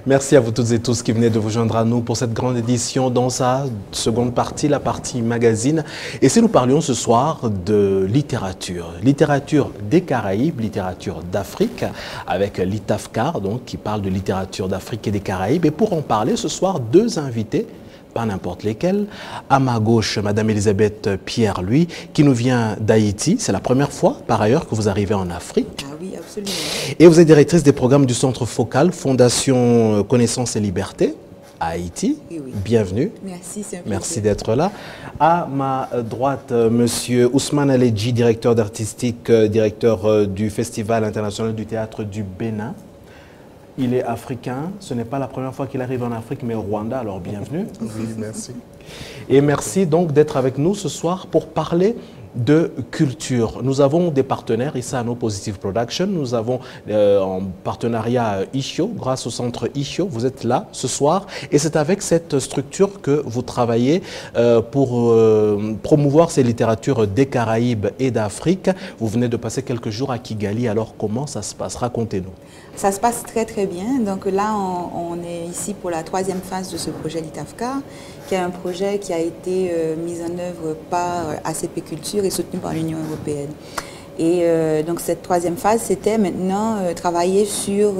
Merci à vous toutes et tous qui venez de vous joindre à nous pour cette grande édition dans sa seconde partie, la partie magazine. Et si nous parlions ce soir de littérature, littérature des Caraïbes, littérature d'Afrique, avec l'ITAFCAR, donc qui parle de littérature d'Afrique et des Caraïbes. Et pour en parler ce soir, deux invités, pas n'importe lesquels. À ma gauche, Madame Elisabeth Pierre-Louis, qui nous vient d'Haïti. C'est la première fois, par ailleurs, que vous arrivez en Afrique. Ah oui, absolument. Et vous êtes directrice des programmes du Centre Focal, Fondation Connaissance et Liberté, à Haïti. Oui, oui. Bienvenue. Merci, c'est un plaisir. Merci d'être là. À ma droite, Monsieur Ousmane Aledji, directeur d'artistique, directeur du Festival international du théâtre du Bénin. Il est africain, ce n'est pas la première fois qu'il arrive en Afrique, mais au Rwanda, alors bienvenue. Oui, merci. Et merci donc d'être avec nous ce soir pour parler de culture. Nous avons des partenaires, Isano Positive Production, nous avons en partenariat Ishio, grâce au centre Ishio, vous êtes là ce soir et c'est avec cette structure que vous travaillez pour promouvoir ces littératures des Caraïbes et d'Afrique. Vous venez de passer quelques jours à Kigali, alors comment ça se passe? Racontez-nous. Ça se passe très très bien. Donc là, on est ici pour la troisième phase de ce projet l'ITAFCAR, qui est un projet qui a été mis en œuvre par ACP Culture et soutenu par l'Union européenne. Et donc cette troisième phase, c'était maintenant travailler sur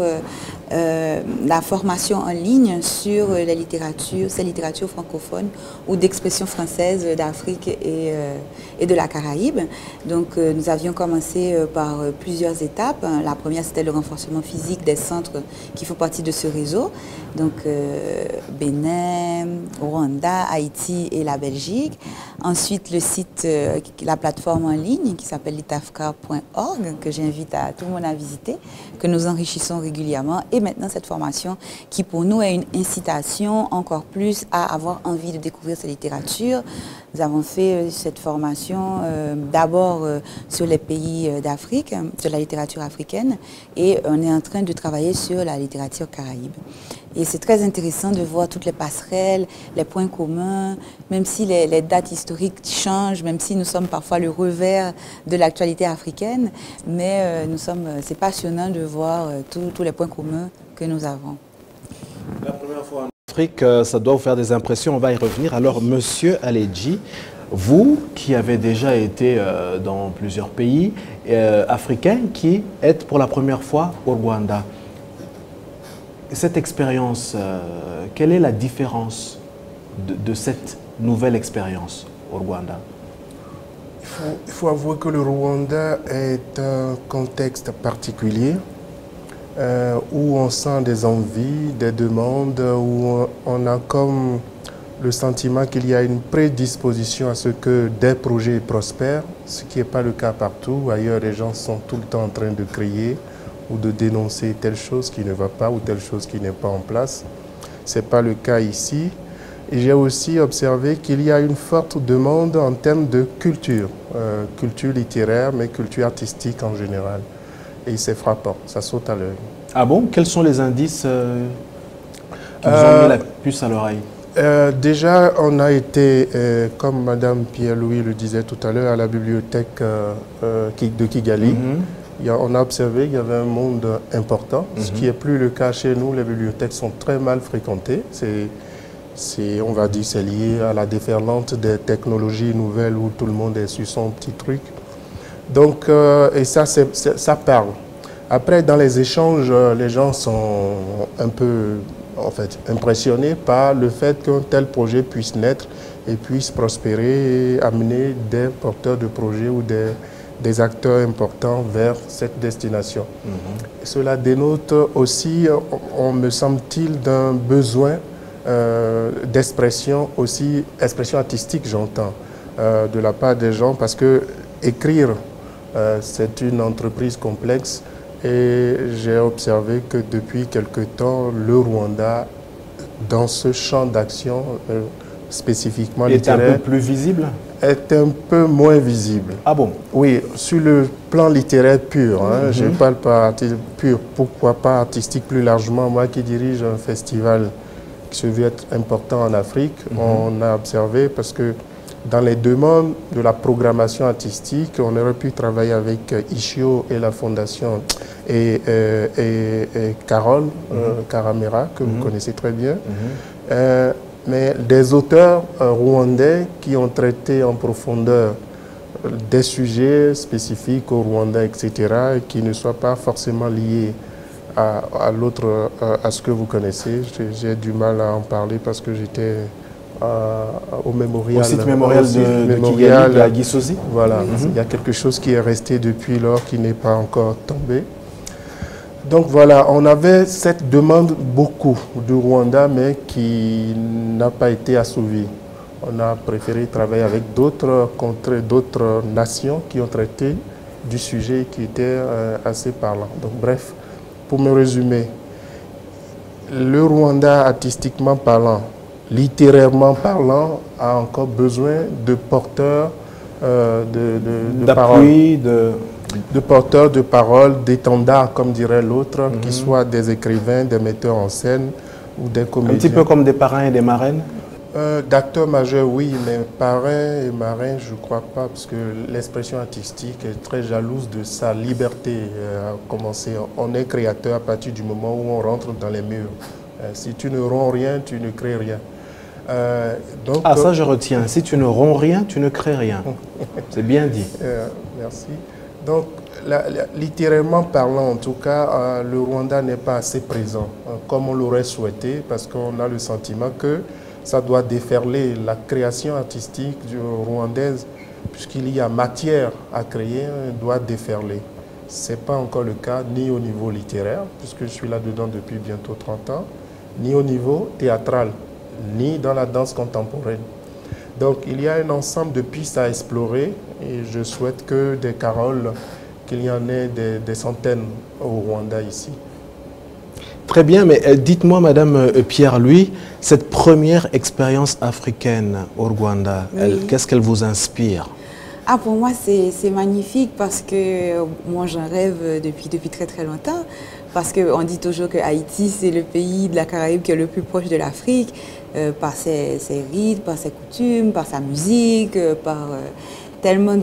la formation en ligne sur la littérature, ces littératures francophones ou d'expression française d'Afrique et de la Caraïbe. Donc nous avions commencé par plusieurs étapes. La première, c'était le renforcement physique des centres qui font partie de ce réseau. Donc Bénin, Rwanda, Haïti et la Belgique. Ensuite, le site, la plateforme en ligne qui s'appelle litafcar.org, que j'invite à tout le monde à visiter, que nous enrichissons régulièrement. Et maintenant, cette formation qui, pour nous, est une incitation encore plus à avoir envie de découvrir cette littérature. Nous avons fait cette formation d'abord sur les pays d'Afrique, sur la littérature africaine, et on est en train de travailler sur la littérature caraïbe. Et c'est très intéressant de voir toutes les passerelles, les points communs, même si les dates historiques changent, même si nous sommes parfois le revers de l'actualité africaine, mais c'est passionnant de voir tous les points communs que nous avons. La première fois en Afrique, ça doit vous faire des impressions, on va y revenir. Alors, Monsieur Aledji, vous qui avez déjà été dans plusieurs pays africains, qui êtes pour la première fois au Rwanda, cette expérience, quelle est la différence de cette nouvelle expérience au Rwanda? Il faut avouer que le Rwanda est un contexte particulier où on sent des envies, des demandes, où on a comme le sentiment qu'il y a une prédisposition à ce que des projets prospèrent, ce qui n'est pas le cas partout. Ailleurs, les gens sont tout le temps en train de crier ou de dénoncer telle chose qui ne va pas ou telle chose qui n'est pas en place. Ce n'est pas le cas ici. Et j'ai aussi observé qu'il y a une forte demande en termes de culture, culture littéraire, mais culture artistique en général. Et c'est frappant, ça saute à l'œil. Ah bon? Quels sont les indices qui vous ont mis la puce à l'oreille? Déjà, on a été, comme Madame Pierre-Louis le disait tout à l'heure, à la bibliothèque de Kigali. On a observé qu'il y avait un monde important, ce qui n'est plus le cas chez nous. Les bibliothèques sont très mal fréquentées. On va dire, c'est lié à la déferlante des technologies nouvelles où tout le monde est sur son petit truc. Donc, et ça parle. Après, dans les échanges, les gens sont un peu impressionnés par le fait qu'un tel projet puisse naître et puisse prospérer et amener des porteurs de projets ou des acteurs importants vers cette destination. Cela dénote aussi, me semble-t-il, d'un besoin d'expression aussi, expression artistique, j'entends, de la part des gens, parce que écrire, c'est une entreprise complexe et j'ai observé que depuis quelque temps, le Rwanda, dans ce champ d'action spécifiquement littéraire, est un peu plus visible? Est un peu moins visible. Ah bon? Oui, sur le plan littéraire pur, je parle pas pur, pourquoi pas artistique plus largement. Moi qui dirige un festival qui se veut être important en Afrique, on a observé parce que dans les demandes de la programmation artistique, on aurait pu travailler avec Ishio et la fondation et Carole Karamera, que vous connaissez très bien. Mais des auteurs rwandais qui ont traité en profondeur des sujets spécifiques au Rwanda, etc., et qui ne soient pas forcément liés à l'autre, à ce que vous connaissez. J'ai du mal à en parler parce que j'étais au mémorial. Au site mémorial de Kigali, à Gisozi. Voilà, il y a quelque chose qui est resté depuis lors qui n'est pas encore tombé. Donc voilà, on avait cette demande beaucoup du Rwanda, mais qui n'a pas été assouvie. On a préféré travailler avec d'autres contrées, d'autres nations qui ont traité du sujet qui était assez parlant. Donc bref, pour me résumer, le Rwanda, artistiquement parlant, littérairement parlant, a encore besoin de porteurs d'appui, de porteurs de parole, d'étendards, comme dirait l'autre, qui soient des écrivains, des metteurs en scène ou des comédiens. Un petit peu comme des parrains et des marraines? D'acteurs majeurs, oui, mais parrains et marraines, je ne crois pas, parce que l'expression artistique est très jalouse de sa liberté. On est créateur à partir du moment où on rentre dans les murs. Si tu ne romps rien, tu ne crées rien. Donc, ça je retiens. Si tu ne romps rien, tu ne crées rien. C'est bien dit. Merci. Donc, littéralement parlant, en tout cas, le Rwanda n'est pas assez présent, comme on l'aurait souhaité, parce qu'on a le sentiment que ça doit déferler la création artistique rwandaise, puisqu'il y a matière à créer, doit déferler. Ce n'est pas encore le cas, ni au niveau littéraire, puisque je suis là-dedans depuis bientôt 30 ans, ni au niveau théâtral, ni dans la danse contemporaine. Donc il y a un ensemble de pistes à explorer et je souhaite que des Caroles, qu'il y en ait des centaines au Rwanda ici. Très bien, mais dites-moi, Madame Pierre-Louis, cette première expérience africaine au Rwanda, qu'est-ce qu'elle vous inspire? Pour moi, c'est magnifique parce que moi, j'en rêve depuis très très longtemps. Parce qu'on dit toujours que Haïti, c'est le pays de la Caraïbe qui est le plus proche de l'Afrique, par ses rites, par ses coutumes, par sa musique, par tellement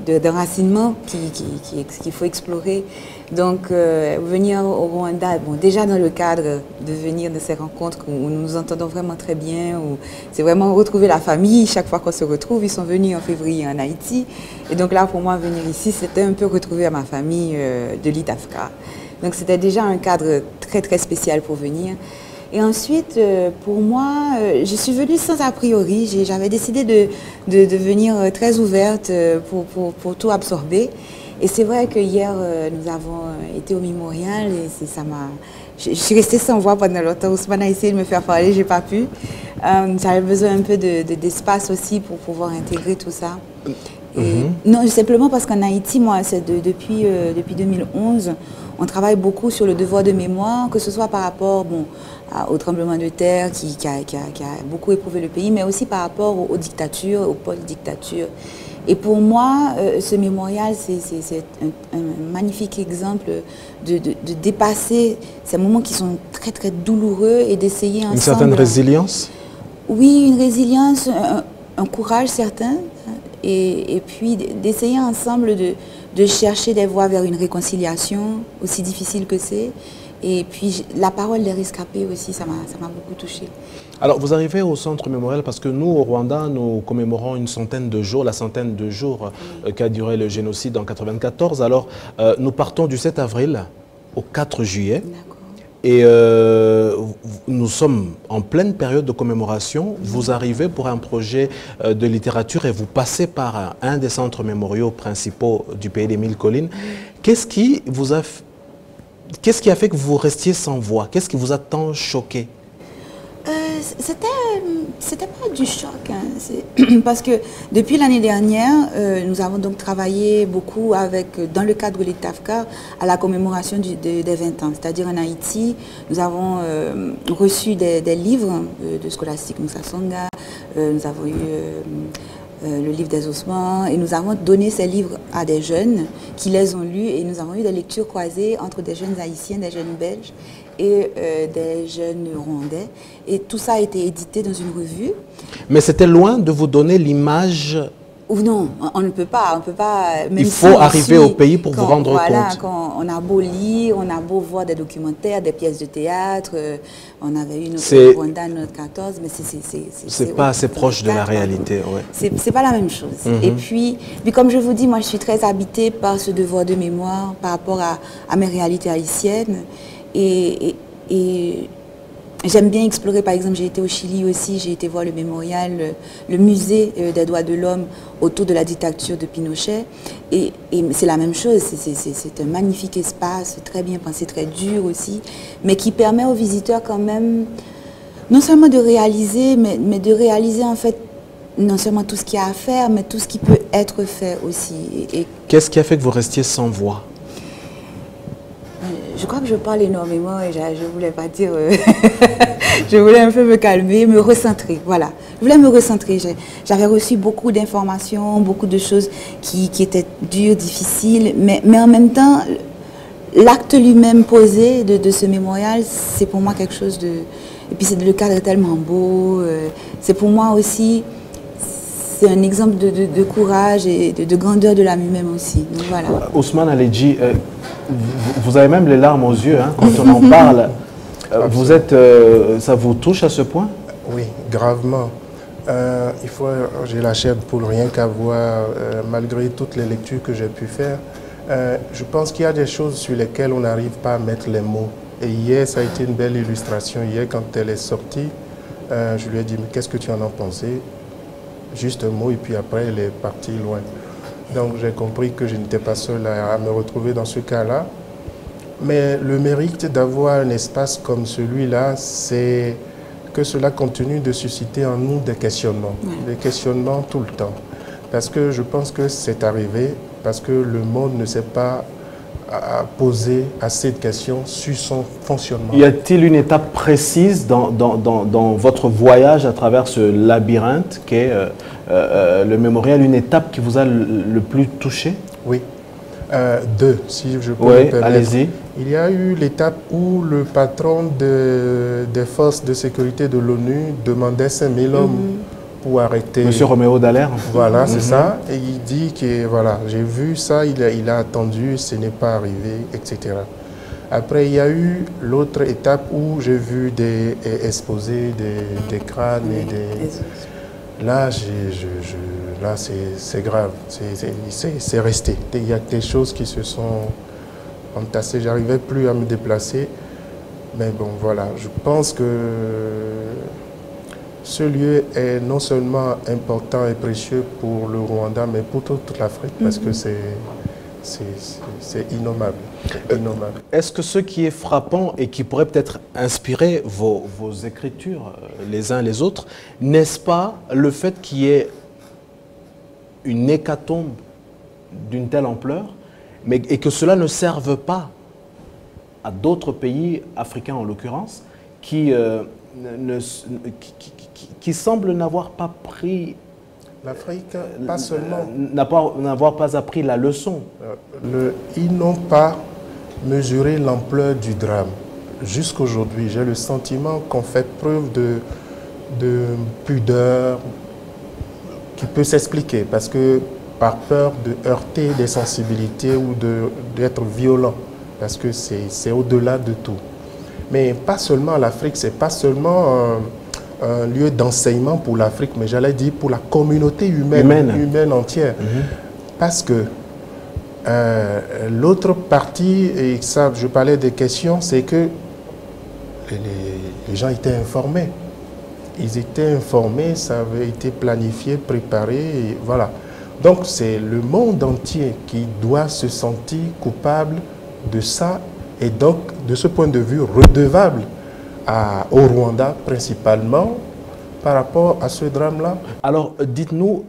d'enracinements qu'il faut explorer. Donc, venir au Rwanda, bon, déjà dans le cadre de venir de ces rencontres où nous nous entendons vraiment très bien, où c'est vraiment retrouver la famille. Chaque fois qu'on se retrouve, ils sont venus en février en Haïti. Et donc là, pour moi, venir ici, c'était un peu retrouver ma famille de l'ITAFCA. Donc, c'était déjà un cadre très, très spécial pour venir. Et ensuite, pour moi, je suis venue sans a priori. J'avais décidé de venir très ouverte pour tout absorber. Et c'est vrai que hier, nous avons été au mémorial et ça m'a... Je suis restée sans voix pendant longtemps. Ousmane a essayé de me faire parler, je n'ai pas pu. J'avais besoin un peu d'espace aussi pour pouvoir intégrer tout ça. Et non, simplement parce qu'en Haïti, moi, c'est depuis 2011, on travaille beaucoup sur le devoir de mémoire, que ce soit par rapport au tremblement de terre qui a beaucoup éprouvé le pays, mais aussi par rapport aux dictatures, aux post-dictatures. Et pour moi, ce mémorial, c'est un magnifique exemple de dépasser ces moments qui sont très, très douloureux et d'essayer ensemble... Une certaine résilience? Oui, une résilience, un courage certain, et puis d'essayer ensemble de chercher des voies vers une réconciliation, aussi difficile que c'est. Et puis la parole des rescapés aussi, ça m'a beaucoup touchée. Alors vous arrivez au centre mémorial parce que nous, au Rwanda, nous commémorons une centaine de jours, la centaine de jours qu'a duré le génocide en 1994. Alors nous partons du 7 avril au 4 juillet. Et nous sommes en pleine période de commémoration. Vous arrivez pour un projet de littérature et vous passez par un des centres mémoriaux principaux du pays des Mille Collines. Qu'est-ce qui a fait que vous restiez sans voix? Qu'est-ce qui vous a tant choqué? C'était pas du choc, hein. Parce que depuis l'année dernière, nous avons donc travaillé beaucoup dans le cadre de l'ITAFCA à la commémoration des 20 ans. C'est-à-dire en Haïti, nous avons reçu des livres de Scholastique Moussa Songa, nous avons eu le livre des ossements, et nous avons donné ces livres à des jeunes qui les ont lus, et nous avons eu des lectures croisées entre des jeunes haïtiens, des jeunes belges et des jeunes rwandais, et tout ça a été édité dans une revue. Mais c'était loin de vous donner l'image Ou non, on ne peut pas. Même il faut arriver au pays pour vous rendre compte. Quand on a beau lire, on a beau voir des documentaires, des pièces de théâtre, on avait eu notre Rwanda, notre 14, mais c'est pas assez proche de la réalité. Ouais. C'est pas la même chose. Et puis, comme je vous dis, moi je suis très habitée par ce devoir de mémoire par rapport à mes réalités haïtiennes. Et j'aime bien explorer, par exemple, j'ai été au Chili aussi, j'ai été voir le mémorial, le musée des droits de l'homme autour de la dictature de Pinochet. Et c'est la même chose, c'est un magnifique espace, très bien pensé, très dur aussi, mais qui permet aux visiteurs quand même, non seulement de réaliser, mais de réaliser en fait, non seulement tout ce qu'il y a à faire, mais tout ce qui peut être fait aussi. Qu'est-ce qui a fait que vous restiez sans voix? Je crois que je parle énormément et je ne voulais pas dire... je voulais un peu me calmer, me recentrer, voilà. Je voulais me recentrer. J'avais reçu beaucoup d'informations, beaucoup de choses qui étaient dures, difficiles, mais en même temps, l'acte lui-même posé de ce mémorial, c'est pour moi quelque chose de... Et puis le cadre est tellement beau, c'est pour moi aussi... C'est un exemple de courage et de grandeur de l'âme humaine aussi. Donc, voilà. Ousmane Aledji, vous avez même les larmes aux yeux hein, quand on en parle. Ça vous touche à ce point? Oui, gravement. J'ai la chair pour rien qu'à voir, malgré toutes les lectures que j'ai pu faire. Je pense qu'il y a des choses sur lesquelles on n'arrive pas à mettre les mots. Et hier, ça a été une belle illustration. Hier, quand elle est sortie, je lui ai dit, mais qu'est-ce que tu en as pensé? Juste un mot et puis après elle est partie loin. Donc j'ai compris que je n'étais pas seul à me retrouver dans ce cas-là. Mais le mérite d'avoir un espace comme celui-là, c'est que cela continue de susciter en nous des questionnements. Des questionnements tout le temps. Parce que je pense que c'est arrivé, parce que le monde ne s'est pas posé assez de questions sur son fonctionnement. Y a-t-il une étape précise dans votre voyage à travers ce labyrinthe qu'est le mémorial, une étape qui vous a le plus touché? Oui, deux, si je peux me permettre. Allez-y. Il y a eu l'étape où le patron des forces de sécurité de l'ONU demandait 5000 hommes pour arrêter... Monsieur Roméo Dallaire. Voilà, c'est ça. Et il dit que, voilà, j'ai vu ça, il a attendu, ce n'est pas arrivé, etc. Après, il y a eu l'autre étape où j'ai vu exposer des crânes et des... Là, là c'est grave, c'est resté. Il y a des choses qui se sont entassées, je n'arrivais plus à me déplacer. Mais bon, voilà, je pense que ce lieu est non seulement important et précieux pour le Rwanda, mais pour toute l'Afrique, parce que c'est innommable. Est-ce que ce qui est frappant et qui pourrait peut-être inspirer vos écritures les uns les autres, n'est-ce pas le fait qu'il y ait une hécatombe d'une telle ampleur, et que cela ne serve pas à d'autres pays, africains en l'occurrence, qui semblent n'avoir pas pris... L'Afrique, pas seulement... N'avoir pas appris la leçon. Ils n'ont pas mesuré l'ampleur du drame. Jusqu'aujourd'hui, j'ai le sentiment qu'on fait preuve de pudeur qui peut s'expliquer, parce que par peur de heurter des sensibilités ou d'être violent, parce que c'est au-delà de tout. Mais pas seulement l'Afrique, c'est pas seulement un lieu d'enseignement pour l'Afrique, mais j'allais dire pour la communauté humaine entière. Parce que l'autre partie, et ça, je parlais des questions, c'est que les gens étaient informés. Ils étaient informés, ça avait été planifié, préparé, et voilà. Donc c'est le monde entier qui doit se sentir coupable de ça, et donc de ce point de vue redevable au Rwanda principalement par rapport à ce drame-là. Alors dites-nous,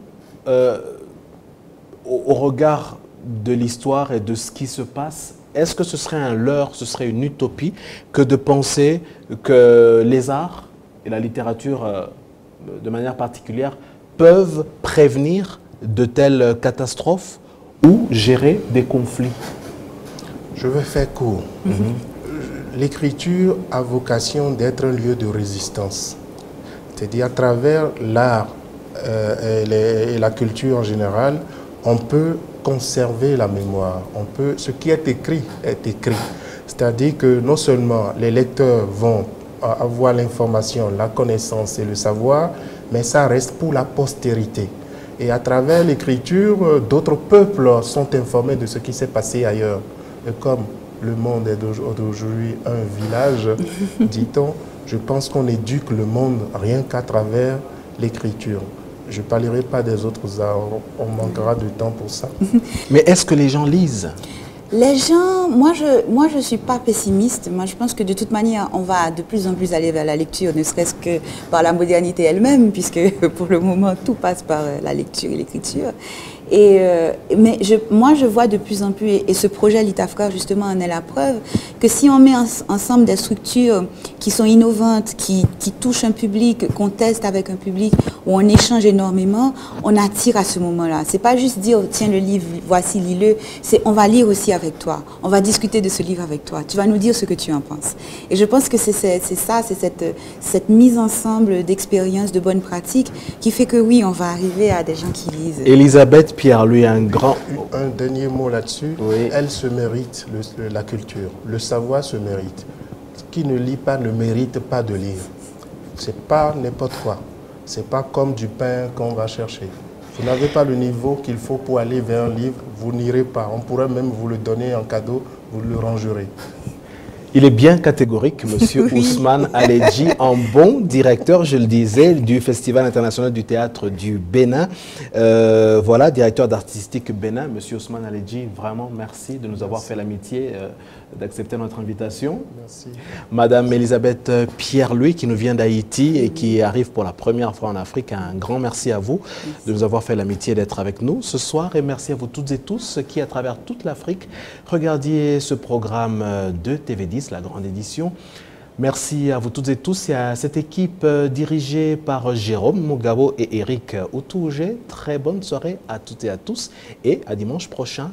au regard de l'histoire et de ce qui se passe, est-ce que ce serait un leurre, ce serait une utopie que de penser que les arts et la littérature de manière particulière peuvent prévenir de telles catastrophes ou gérer des conflits? Je vais faire court. L'écriture a vocation d'être un lieu de résistance. C'est-à-dire à travers l'art et la culture en général, on peut conserver la mémoire. Ce qui est écrit est écrit. C'est-à-dire que non seulement les lecteurs vont avoir l'information, la connaissance et le savoir, mais ça reste pour la postérité. Et à travers l'écriture, d'autres peuples sont informés de ce qui s'est passé ailleurs. Et comme le monde est d'aujourd'hui un village, dit-on, je pense qu'on éduque le monde rien qu'à travers l'écriture. Je ne parlerai pas des autres arts, on manquera de temps pour ça. Mais est-ce que les gens lisent? Les gens, moi je suis pas pessimiste. Moi je pense que de toute manière on va de plus en plus aller vers la lecture, ne serait-ce que par la modernité elle-même, puisque pour le moment tout passe par la lecture et l'écriture. Mais moi je vois de plus en plus, et ce projet l'ITAFCA justement en est la preuve, que si on met ensemble des structures qui sont innovantes, qui touchent un public, qu'on teste avec un public, où on échange énormément, on attire à ce moment-là. C'est pas juste dire, tiens le livre, voici, lis-le, c'est on va lire aussi avec toi, on va discuter de ce livre avec toi, tu vas nous dire ce que tu en penses. Et je pense que c'est ça, c'est cette mise ensemble d'expériences, de bonnes pratiques qui fait que oui, on va arriver à des gens qui lisent. Elisabeth Pierre-Louis, un grand... Un dernier mot là-dessus, oui. Elle se mérite la culture, le savoir se mérite. Qui ne lit pas ne mérite pas de lire. C'est pas n'importe quoi. C'est pas comme du pain qu'on va chercher. Vous n'avez pas le niveau qu'il faut pour aller vers un livre, vous n'irez pas. On pourrait même vous le donner en cadeau, vous le rangerez. Il est bien catégorique, Monsieur oui. Ousmane Aledji, en bon directeur, je le disais, du Festival international du théâtre du Bénin. Voilà, directeur d'artistique Bénin. Monsieur Ousmane Aledji, vraiment merci de nous avoir fait l'amitié d'accepter notre invitation. Merci. Madame Elisabeth Pierre-Louis, qui nous vient d'Haïti et qui arrive pour la première fois en Afrique, un grand merci à vous de nous avoir fait l'amitié d'être avec nous ce soir. Et merci à vous toutes et tous qui, à travers toute l'Afrique, regardiez ce programme de TV10, la grande édition. Merci à vous toutes et tous et à cette équipe dirigée par Jérôme Mugabo et Eric Otougé. Très bonne soirée à toutes et à tous et à dimanche prochain.